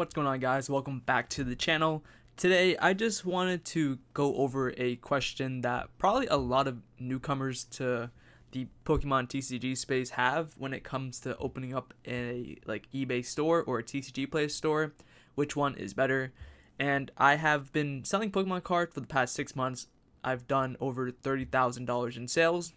What's going on, guys? Welcome back to the channel. Today I just wanted to go over a question that probably a lot of newcomers to the Pokemon TCG space have when it comes to opening up a eBay store or a TCGPlayer store. Which one is better? And I have been selling Pokemon cards for the past 6 months. I've done over $30,000 in sales,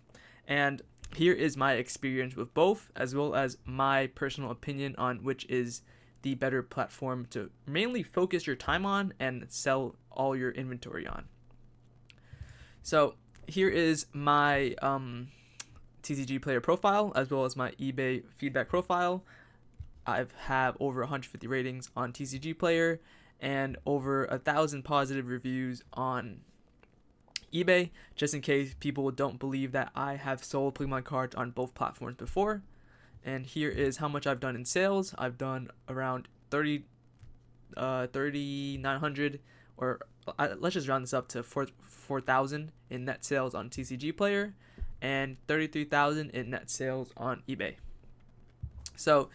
and here is my experience with both, as well as my personal opinion on which is the better platform to mainly focus your time on and sell all your inventory on. So here is my TCGPlayer profile, as well as my eBay feedback profile. I have over 150 ratings on TCGPlayer and over 1,000 positive reviews on eBay, just in case people don't believe that I have sold Pokemon cards on both platforms before. And here is how much I've done in sales. I've done around 3,900, or let's just round this up to 4,000 in net sales on TCGPlayer and 33,000 in net sales on eBay. So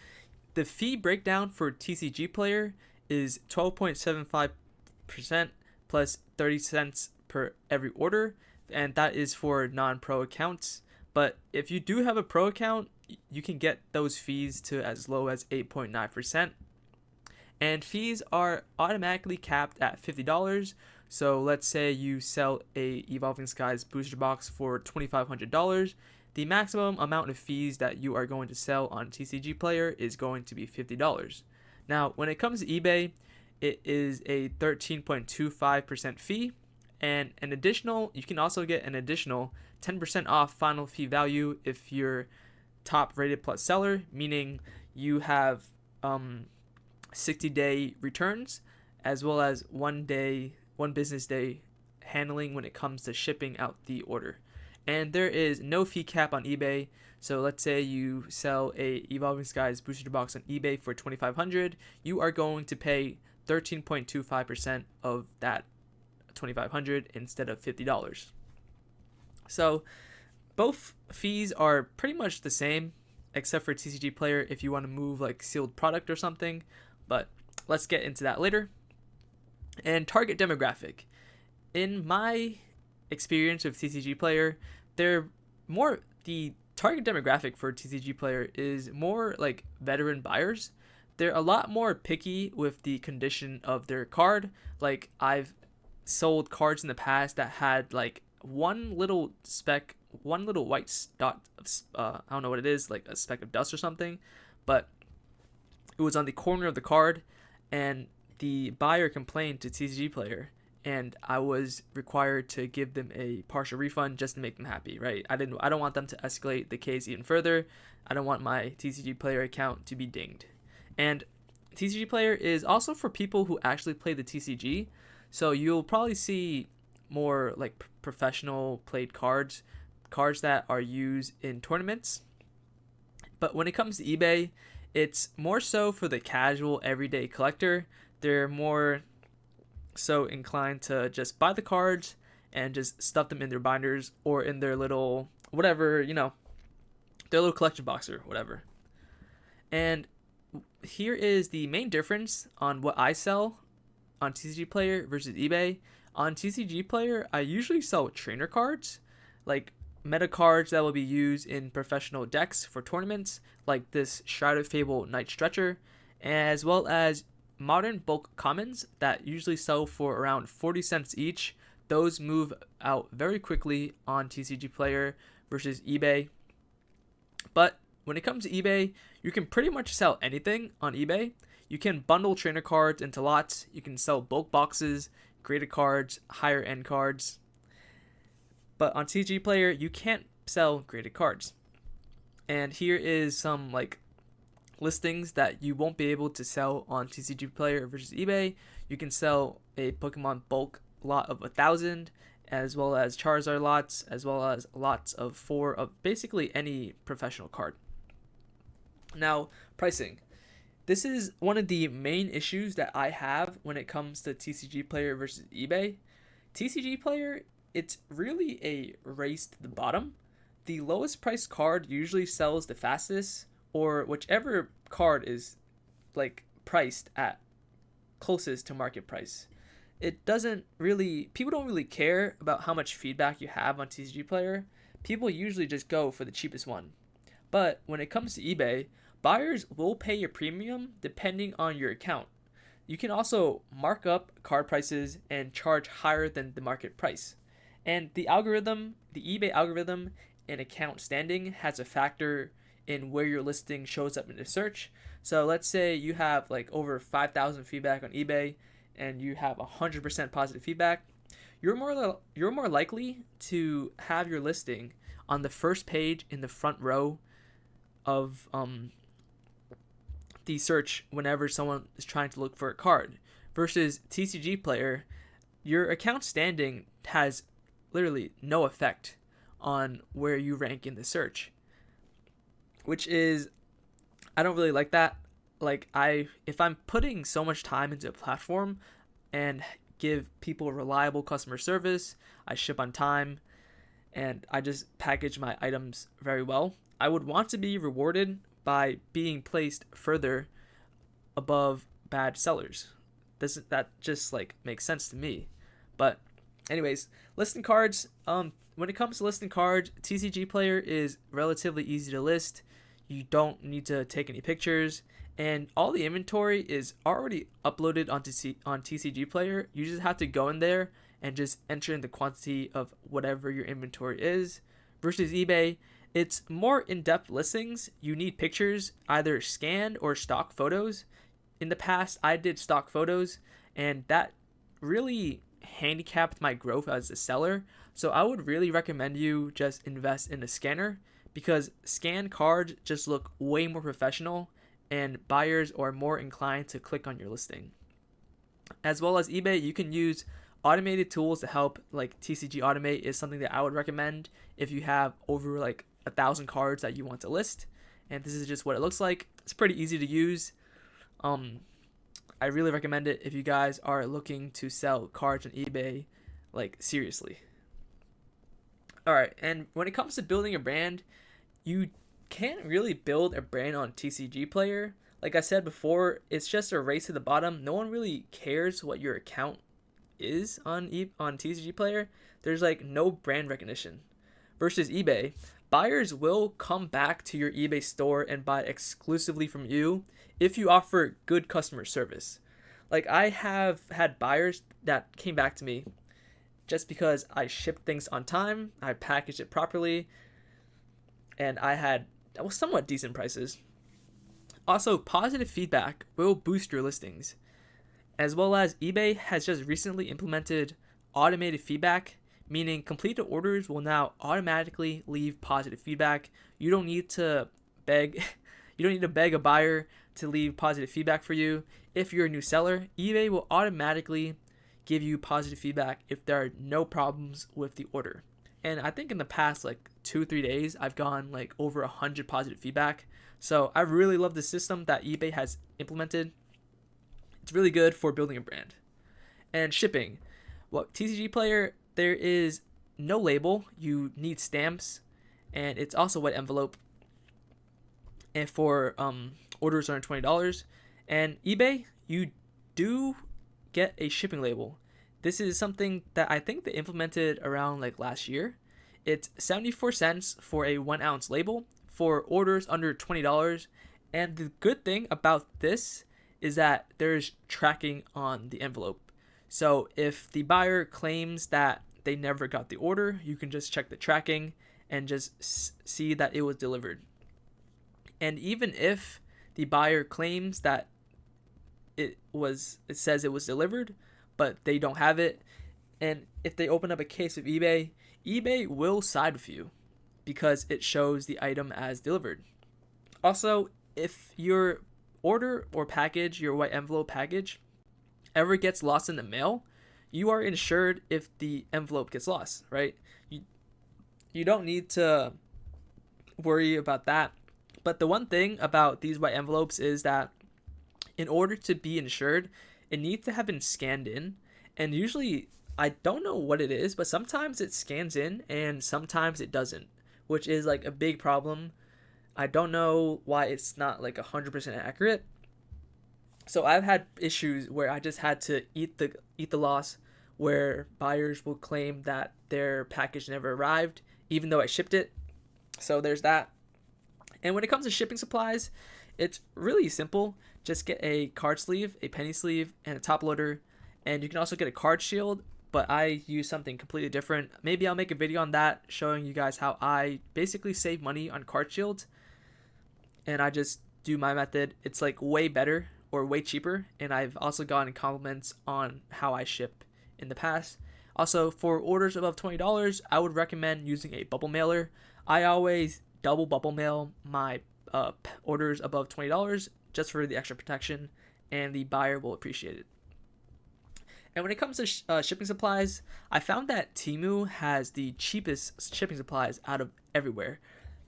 the fee breakdown for TCGPlayer is 12.75% plus 30 cents per every order, and that is for non-pro accounts. But if you do have a pro account, you can get those fees to as low as 8.9%. And fees are automatically capped at $50. So let's say you sell a Evolving Skies booster box for $2,500. The maximum amount of fees that you are going to sell on TCGPlayer is going to be $50. Now, when it comes to eBay, it is a 13.25% fee, and you can also get an additional 10% off final fee value if you're top rated plus seller, meaning you have 60-day returns, as well as one business day handling when it comes to shipping out the order. And there is no fee cap on eBay. So let's say you sell a Evolving Skies booster box on eBay for $2,500, you are going to pay 13.25% of that $2,500 instead of $50. So both fees are pretty much the same, except for TCGPlayer if you want to move like sealed product or something, but let's get into that later. And target demographic. In my experience with TCGPlayer, the target demographic for TCGPlayer is more like veteran buyers. They're a lot more picky with the condition of their card. Like, I've sold cards in the past that had like one little white dot of, I don't know what it is, like a speck of dust or something, but it was on the corner of the card, and the buyer complained to TCGPlayer, and I was required to give them a partial refund just to make them happy, right? I don't want them to escalate the case even further. I don't want my TCGPlayer account to be dinged. And TCGPlayer is also for people who actually play the TCG, so you'll probably see more like professional played cards that are used in tournaments. But when it comes to eBay, it's more so for the casual everyday collector. They're more so inclined to just buy the cards and just stuff them in their binders or in their little whatever, their little collection box or whatever. And here is the main difference on what I sell on TCGPlayer versus eBay. On TCGPlayer, I usually sell trainer cards, like meta cards that will be used in professional decks for tournaments, like this Shrouded Fable Night Stretcher, as well as modern bulk commons that usually sell for around 40 cents each. Those move out very quickly on TCGPlayer versus eBay. But when it comes to eBay, you can pretty much sell anything on eBay. You can bundle trainer cards into lots. You can sell bulk boxes, graded cards, higher end cards. But on TCGPlayer, you can't sell graded cards. And here is some listings that you won't be able to sell on TCGPlayer versus eBay. You can sell a Pokemon bulk lot of 1,000, as well as Charizard lots, as well as lots of 4 of basically any professional card. Now, pricing. This is one of the main issues that I have when it comes to TCGPlayer versus eBay. TCGPlayer, it's really a race to the bottom. The lowest priced card usually sells the fastest, or whichever card is priced at closest to market price. It doesn't really, people don't really care about how much feedback you have on TCGPlayer. People usually just go for the cheapest one. But when it comes to eBay, buyers will pay a premium depending on your account. You can also mark up card prices and charge higher than the market price. And the eBay algorithm and account standing has a factor in where your listing shows up in the search. So let's say you have like over 5,000 feedback on eBay and you have 100% positive feedback. You're more likely to have your listing on the first page in the front row of the search whenever someone is trying to look for a card, versus TCGPlayer. Your account standing has literally no effect on where you rank in the search, which is, I don't really like that. Like, if I'm putting so much time into a platform and give people reliable customer service, I ship on time, and I just package my items very well, I would want to be rewarded by being placed further above bad sellers. Doesn't that just like make sense to me? But anyways, listing cards. When it comes to listing cards, TCGPlayer is relatively easy to list. You don't need to take any pictures, and all the inventory is already uploaded on TCGPlayer. You just have to go in there and just enter in the quantity of whatever your inventory is. Versus eBay, it's more in-depth listings. You need pictures, either scanned or stock photos. In the past, I did stock photos, and that really handicapped my growth as a seller. So I would really recommend you just invest in a scanner, because scanned cards just look way more professional and buyers are more inclined to click on your listing. As well as eBay, you can use automated tools to help, like TCG Automate is something that I would recommend if you have over like 1,000 cards that you want to list. And this is just what it looks like. It's pretty easy to use. I really recommend it if you guys are looking to sell cards on eBay, like seriously. All right, and when it comes to building a brand, you can't really build a brand on TCGPlayer. Like I said before, it's just a race to the bottom. No one really cares what your account is on TCGPlayer. There's like no brand recognition. Versus eBay, buyers will come back to your eBay store and buy exclusively from you if you offer good customer service. Like, I have had buyers that came back to me just because I shipped things on time, I packaged it properly, and I had somewhat decent prices. Also, positive feedback will boost your listings. As well as eBay has just recently implemented automated feedback, meaning completed orders will now automatically leave positive feedback. You don't need to beg a buyer to leave positive feedback for you. If you're a new seller, eBay will automatically give you positive feedback if there are no problems with the order. And I think in the past like 2-3 days, I've gotten like over 100 positive feedback. So I really love the system that eBay has implemented. It's really good for building a brand. And shipping. Well, TCGPlayer, there is no label. You need stamps, and it's also wet envelope. And for orders under $20. And eBay, you do get a shipping label. This is something that I think they implemented around like last year. It's 74 cents for a 1 ounce label for orders under $20. And the good thing about this is that there's tracking on the envelope. So if the buyer claims that they never got the order, you can just check the tracking and just see that it was delivered. And even if the buyer claims that it says it was delivered, but they don't have it, and if they open up a case of eBay, eBay will side with you because it shows the item as delivered. Also, if your order or package, your white envelope package, ever gets lost in the mail, you are insured if the envelope gets lost, right? You don't need to worry about that. But the one thing about these white envelopes is that in order to be insured, it needs to have been scanned in. And usually, I don't know what it is, but sometimes it scans in and sometimes it doesn't, which is like a big problem. I don't know why it's not like 100% accurate. So I've had issues where I just had to eat the loss, where buyers will claim that their package never arrived even though I shipped it. So there's that. And when it comes to shipping supplies, it's really simple. Just get a card sleeve, a penny sleeve, and a top loader. And you can also get a card shield, but I use something completely different. Maybe I'll make a video on that showing you guys how I basically save money on card shields. And I just do my method. It's like way better or way cheaper. And I've also gotten compliments on how I ship in the past. Also, for orders above $20, I would recommend using a bubble mailer. I always double bubble mail my orders above $20 just for the extra protection, and the buyer will appreciate it. And when it comes to shipping supplies, I found that Temu has the cheapest shipping supplies out of everywhere.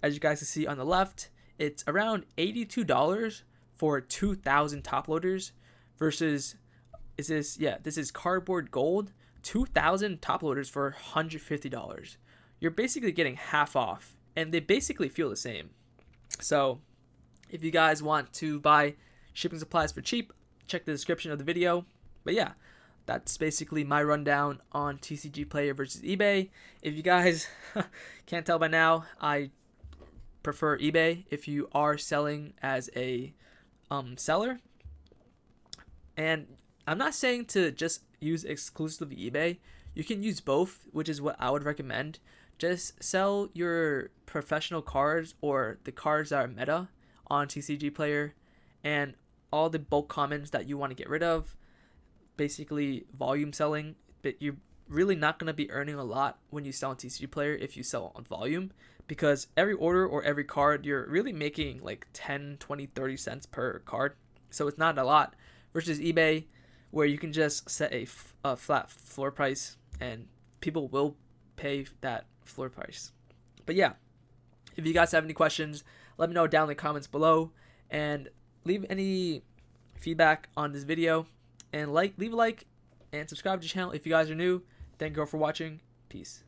As you guys can see on the left, it's around $82 for 2,000 top loaders versus this is cardboard gold, 2,000 top loaders for $150. You're basically getting half off, and they basically feel the same. So if you guys want to buy shipping supplies for cheap, check the description of the video. But yeah, that's basically my rundown on TCGPlayer versus eBay. If you guys can't tell by now, I prefer eBay if you are selling as a seller. And I'm not saying to just use exclusively eBay. You can use both, which is what I would recommend. Just sell your professional cards or the cards that are meta on TCGPlayer, and all the bulk commons that you want to get rid of. Basically volume selling, but you're really not going to be earning a lot when you sell on TCGPlayer if you sell on volume, because every order or every card you're really making like 10, 20, 30 cents per card. So it's not a lot versus eBay, where you can just set a flat floor price and people will pay that floor price. But yeah, if you guys have any questions, let me know down in the comments below, and leave any feedback on this video, and leave a like and subscribe to the channel if you guys are new. Thank you all for watching. Peace.